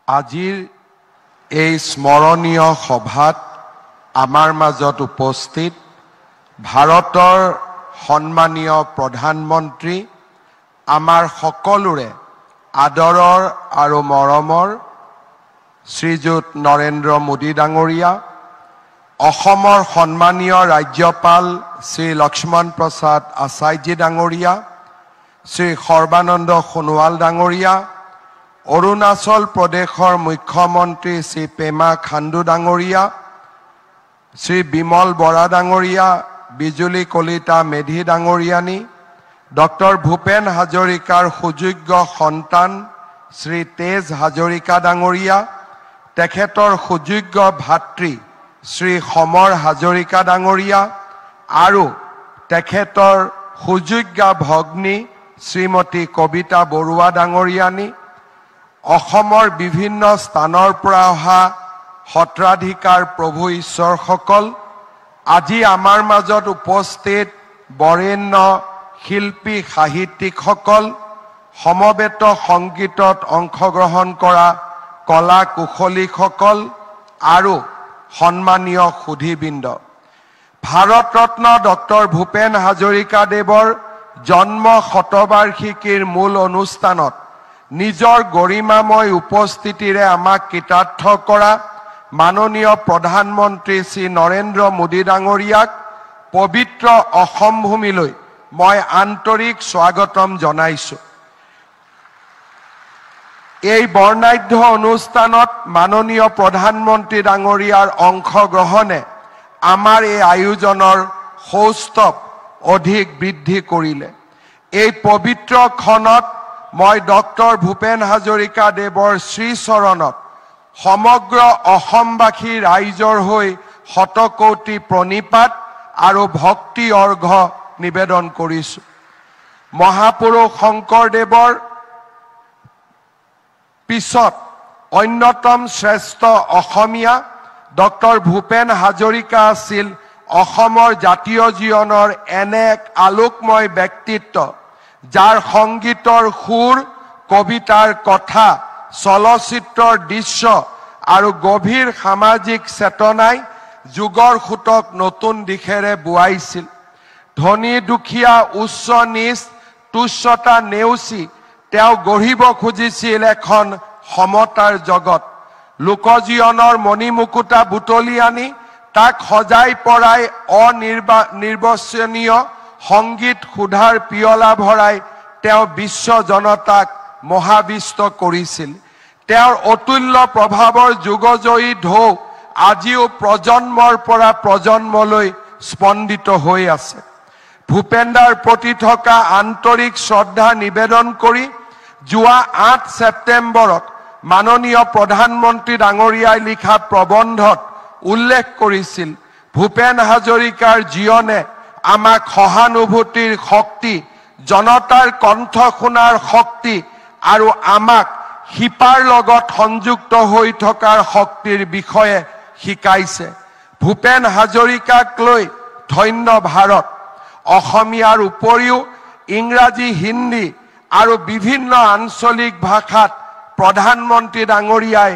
আজিৰ এই স্মৰণীয় সভাত আমাৰ মাজত উপস্থিত ভাৰতৰ সন্মানীয় প্ৰধানমন্ত্ৰী আমাৰ সকলোৰে আদৰৰ আৰু মৰমৰ শ্ৰীযুত নৰেন্দ্ৰ মোদী ডাঙৰীয়া, অসমৰ সন্মানীয় ৰাজ্যপাল শ্ৰী লক্ষ্মণ প্ৰসাদ আচাৰ্যজী ডাঙৰীয়া, শ্ৰী সৰ্বানন্দ সোণোৱাল ডাঙৰীয়া, অৰুণাচল প্ৰদেশৰ মুখ্যমন্ত্ৰী শ্ৰী পেমা খাণ্ডু ডাঙৰীয়া, শ্ৰী বিমল বৰা ডাঙৰীয়া, বিজুলী কলিতা মেধি ডাঙৰীয়ানী, ডক্টৰ ভূপেন হাজৰিকাৰ সুযোগ্য সন্তান শ্ৰী তেজ হাজৰিকা ডাঙৰীয়া, তেখেতৰ সুযোগ্য ভাতৃ শ্ৰী সমৰ হাজৰিকা ডাঙৰীয়া আৰু তেখেতৰ সুযোগ্য ভগ্নী শ্ৰীমতী কবিতা বৰুৱা ডাঙৰীয়ানী, অসমৰ বিভিন্ন স্থানৰ পৰা অহা সত্ৰাধিকাৰ প্ৰভু ঈশ্বৰসকল, আজি আমাৰ মাজত উপস্থিত বৰেণ্য শিল্পী সাহিত্যিকসকল, সমবেত সংগীতত অংশগ্ৰহণ কৰা কলা কুশলীসকল আৰু সন্মানীয় সুধীবৃন্দ, ভাৰত ৰত্ন ডক্টৰ ভূপেন হাজৰিকা দেৱৰ জন্ম শতবাৰ্ষিকীৰ মূল অনুষ্ঠানত নিজৰ গৰিমাময় উপস্থিতিৰে আমাক কৃতাৰ্থ কৰা মাননীয় প্ৰধানমন্ত্ৰী শ্ৰী নৰেন্দ্ৰ মোদী ডাঙৰীয়াক পবিত্ৰ অসম ভূমিলৈ মই আন্তৰিক স্বাগতম জনাইছোঁ। এই বৰ্ণাঢ্য অনুষ্ঠানত মাননীয় প্ৰধানমন্ত্ৰী ডাঙৰীয়াৰ অংশগ্ৰহণে আমাৰ এই আয়োজনৰ সৌষ্ঠৱ অধিক বৃদ্ধি কৰিলে। এই পবিত্ৰ ক্ষণত মই ডক্টৰ ভূপেন হাজৰিকা দেৱৰ শ্ৰীচৰণত সমগ্ৰ অসমবাসী ৰাইজৰ হৈ শতকোটি প্ৰণিপাত আৰু ভক্তি অৰ্ঘ্য নিবেদন কৰিছোঁ। মহাপুৰুষ শংকৰদেৱৰ পিছত অন্যতম শ্ৰেষ্ঠ অসমীয়া ডক্টৰ ভূপেন হাজৰিকা আছিল অসমৰ জাতীয় জীৱনৰ এনে এক আলোকময় ব্যক্তিত্ব, যাৰ সংগীতৰ সুৰ, কবিতাৰ কথা, চলচ্চিত্ৰৰ দৃশ্য আৰু গভীৰ সামাজিক চেতনাই যুগৰ সোঁতক নতুন দিশেৰে বোৱাইছিল। ধনী দুখীয়া, উচ্চ নীচ, তুচ্ছতা নেওচি তেওঁ গঢ়িব খুজিছিল এখন সমতাৰ জগত। লোকজীৱনৰ মণিমুকুতা বুটলি আনি তাক সজাই পৰাই অনিৰ্বচনীয় সংগীত সুধাৰ পিয়লা ভৰাই তেওঁ বিশ্ব জনতাক মহাবিষ্ট কৰিছিল। তেওঁৰ অতুল্য প্ৰভাৱৰ যুগজয়ী ঢৌ আজিও প্ৰজন্মৰ পৰা প্ৰজন্মলৈ স্পন্দিত হৈ আছে। ভূপেনদাৰ প্ৰতি থকা আন্তৰিক শ্ৰদ্ধা নিবেদন কৰি যোৱা 8 ছেপ্টেম্বৰত মাননীয় প্ৰধানমন্ত্ৰী ডাঙৰীয়াই লিখা প্ৰবন্ধত উল্লেখ কৰিছিল, ভূপেন হাজৰিকাৰ জীৱনে আমাক সহানুভূতিৰ শক্তি, জনতাৰ কণ্ঠ শুনাৰ শক্তি আৰু আমাক শিপাৰ লগত সংযুক্ত হৈ থকাৰ শক্তিৰ বিষয়ে শিকাইছে। ভূপেন হাজৰিকাক লৈ ধন্য ভাৰত। অসমীয়াৰ উপৰিও ইংৰাজী, হিন্দী আৰু বিভিন্ন আঞ্চলিক ভাষাত প্ৰধানমন্ত্ৰী ডাঙৰীয়াই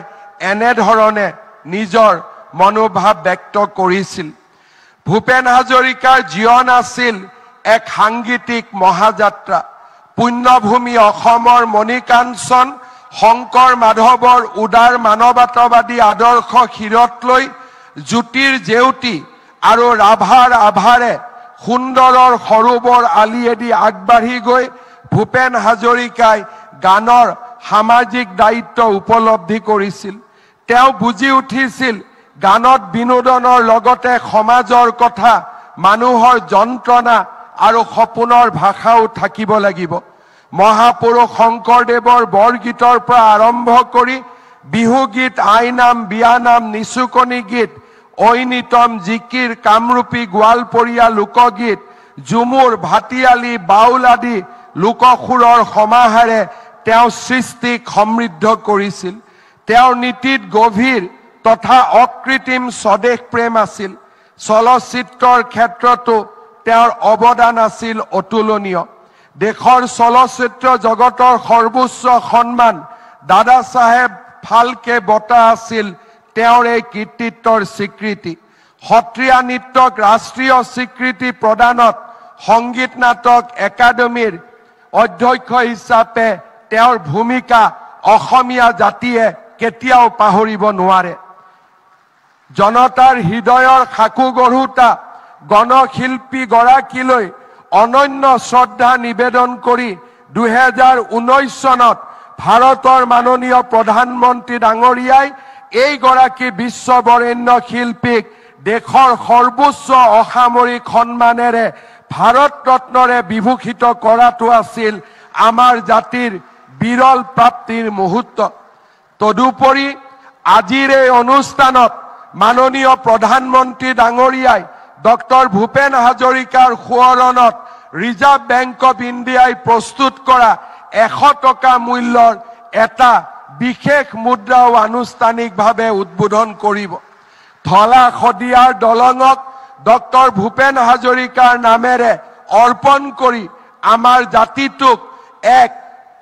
এনেধৰণে নিজৰ মনোভাৱ ব্যক্ত কৰিছিল। ভূপেন হাজৰিকাৰ জীৱন আছিল এক সাংগীতিক মহাযাত্ৰা। পুণ্যভূমি অসমৰ মণিকাঞ্চন শংকৰ মাধৱৰ উদাৰ মানৱতাবাদী আদৰ্শ শিৰত লৈ জ্যোতিৰ জেউতি আৰু ৰাভাৰ আভাৰে সুন্দৰৰ সৰোবৰ আলিয়েদি আগবাঢ়ি গৈ ভূপেন হাজৰিকাই গানৰ সামাজিক দায়িত্ব উপলব্ধি কৰিছিল। তেওঁ বুজি উঠিছিল গানত বিনোদনৰ লগতে সমাজৰ কথা, মানুহৰ যন্ত্ৰণা আৰু সপোনৰ ভাষাও থাকিব লাগিব। মহাপুৰুষ শংকৰদেৱৰ বৰগীতৰ পৰা আৰম্ভ কৰি বিহুগীত, আইনাম, বিয়ানাম, নিচুকনি গীত, ঐনিতম, জিকিৰ, কামৰূপী, গোৱালপৰীয়া লোকগীত, ঝুমুৰ, ভাটিয়ালি, বাউল আদি লোকসুৰৰ সমাহাৰে তেওঁ সৃষ্টিক সমৃদ্ধ কৰিছিল। তেওঁৰ নীতিত গভীৰ তথা অকৃত্ৰিম স্বদেশ প্ৰেম আছিল। চলচ্চিত্ৰৰ ক্ষেত্ৰতো তেওঁৰ অৱদান আছিল অতুলনীয়। দেশৰ চলচ্চিত্ৰ জগতৰ সৰ্বোচ্চ সন্মান দাদা চাহেব ফালকে বঁটা আছিল তেওঁৰ এই কীৰ্তিত্বৰ স্বীকৃতি। সত্ৰীয়া নৃত্যক ৰাষ্ট্ৰীয় স্বীকৃতি প্ৰদানত সংগীত নাটক একাডেমীৰ অধ্যক্ষ হিচাপে তেওঁৰ ভূমিকা অসমীয়া জাতিয়ে কেতিয়াও পাহৰিব নোৱাৰে। জনতাৰ হৃদয়ৰ সাকু গঢ়োতা গণশিল্পী গৰাকীলৈ অনন্য শ্ৰদ্ধা নিবেদন কৰি 2019 চনত ভাৰতৰ মাননীয় প্ৰধানমন্ত্ৰী ডাঙৰীয়াই এইগৰাকী বিশ্ববৰেণ্য শিল্পীক দেশৰ সৰ্বোচ্চ অসামৰিক সন্মানেৰে ভাৰত ৰত্নৰে বিভূষিত কৰাটো আছিল আমাৰ জাতিৰ বিৰল প্ৰাপ্তিৰ মুহূৰ্ত। তদুপৰি আজিৰ এই অনুষ্ঠানত মাননীয় প্ৰধানমন্ত্ৰী ডাঙৰীয়াই ডক্টৰ ভূপেন হাজৰিকাৰ সোঁৱৰণত ৰিজাৰ্ভ বেংক অফ ইণ্ডিয়াই প্ৰস্তুত কৰা 100 টকা মূল্যৰ এটা বিশেষ মুদ্ৰাও আনুষ্ঠানিকভাৱে উদ্বোধন কৰিব। ধলা শদিয়াৰ দলঙক ডক্টৰ ভূপেন হাজৰিকাৰ নামেৰে অৰ্পণ কৰি আমাৰ জাতিটোক এক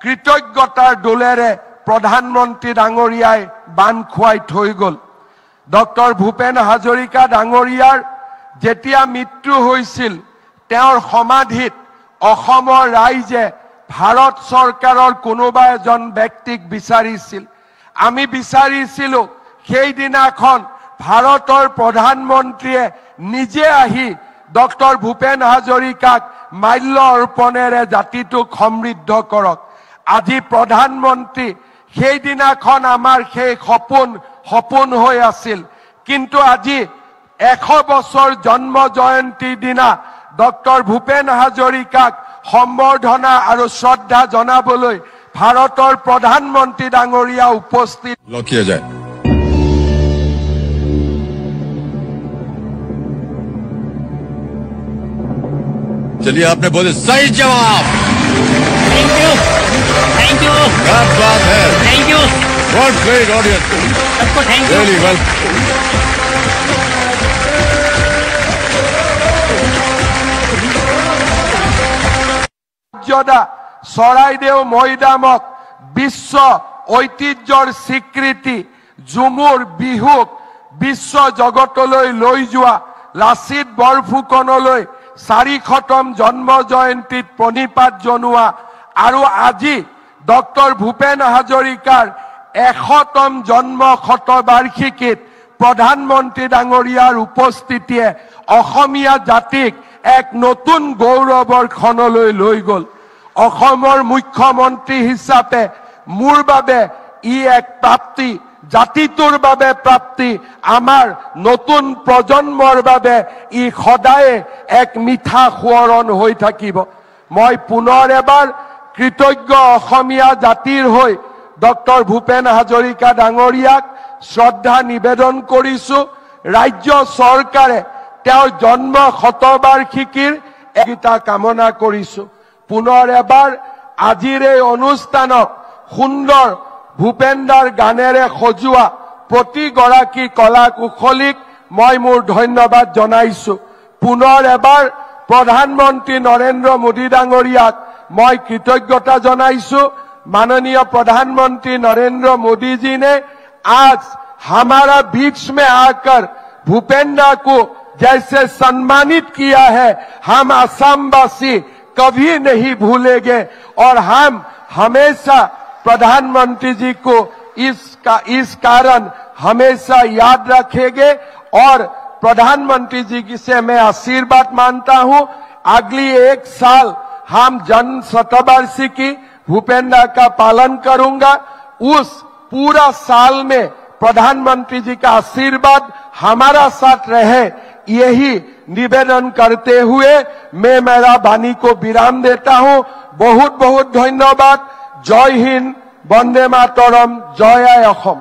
কৃতজ্ঞতাৰ দোলেৰে প্ৰধানমন্ত্ৰী ডাঙৰীয়াই বান খুৱাই থৈ গ'ল। ডক্টৰ ভূপেন হাজৰিকা ডাঙৰীয়াৰ যেতিয়া মৃত্যু হৈছিল তেওঁৰ সমাধিত অসমৰ ৰাইজে ভাৰত চৰকাৰৰ কোনোবা এজন ব্যক্তিক বিচাৰিছিল। আমি বিচাৰিছিলোঁ সেইদিনাখন ভাৰতৰ প্ৰধানমন্ত্ৰীয়ে নিজে আহি ডক্টৰ ভূপেন হাজৰিকাক মাল্য অৰ্পণেৰে জাতিটোক সমৃদ্ধ কৰক। আজি প্ৰধানমন্ত্ৰী সেইদিনাখন আমাৰ সেই সপোন হৈ আছিল, কিন্তু আজি 100 বছৰ জন্ম জয়ন্তীৰ দিনা ডক্টৰ ভূপেন হাজৰিকাক সম্বৰ্ধনা আৰু শ্ৰদ্ধা জনাবলৈ ভাৰতৰ প্ৰধানমন্ত্ৰী ডাঙৰীয়া উপস্থিত কিয়া যায়। चलिए आपने बोले सही जवाब। थैंक यू क्या बात है। Thank you what great audience. सबको thank you. Really well. Charaideo মৈদামক বিশ্ব ঐতিহ্যৰ স্বীকৃতি ঝুমুৰ বিহুক বিশ্ব জগতলৈ লৈ যোৱা লাচিত বৰফুকনলৈ 400তম জন্ম জয়ন্তীত প্ৰণিপাত জনোৱা আৰু আজি ডক্টৰ ভূপেন হাজৰিকাৰ 100তম জন্ম শতবাৰ্ষিকীত প্ৰধানমন্ত্ৰী ডাঙৰীয়াৰ উপস্থিতিয়ে অসমীয়া জাতিক এক নতুন গৌৰৱৰ ক্ষণলৈ লৈ গ'ল। অসমৰ মুখ্যমন্ত্ৰী হিচাপে মোৰ বাবে ই এক প্ৰাপ্তি, জাতিটোৰ বাবে প্ৰাপ্তি, আমাৰ নতুন প্ৰজন্মৰ বাবে ই সদায়ে এক মিঠা সোঁৱৰণ হৈ থাকিব। মই পুনৰ এবাৰ কৃতজ্ঞ অসমীয়া জাতিৰ হৈ ডক্টৰ ভূপেন হাজৰিকা ডাঙৰীয়াক শ্ৰদ্ধা নিবেদন কৰিছোঁ। ৰাজ্য চৰকাৰে তেওঁৰ জন্ম শতবাৰ্ষিকীৰ এটা কামনা কৰিছোঁ। পুনৰ এবাৰ আজিৰ এই অনুষ্ঠানক সুন্দৰ ভূপেনদাৰ গানেৰে সজোৱা প্ৰতিগৰাকী কলা কুশলীক মই মোৰ ধন্যবাদ জনাইছোঁ। পুনৰ এবাৰ প্ৰধানমন্ত্ৰী নৰেন্দ্ৰ মোদী ডাঙৰীয়াক मैं कृतज्ञता जनाइछु। माननीय प्रधानमंत्री नरेंद्र मोदी जी ने आज हमारा बीच में आकर भूपेंद्र को जैसे सम्मानित किया है, हम असमवासी कभी नहीं भूलेंगे और हम हमेशा प्रधानमंत्री जी को इस कारण हमेशा याद रखेंगे और प्रधानमंत्री जी से मैं आशीर्वाद मानता हूं। अगली 1 साल हम जन्म शतवार्षिकी भूपेंद्र का पालन करूंगा। उस पूरा साल में प्रधानमंत्री जी का आशीर्वाद हमारा साथ रहे, यही निवेदन करते हुए मैं मेरा वाणी को विराम देता हूं। बहुत बहुत धन्यवाद। जय हिंद, वंदे मातरम, जय असम।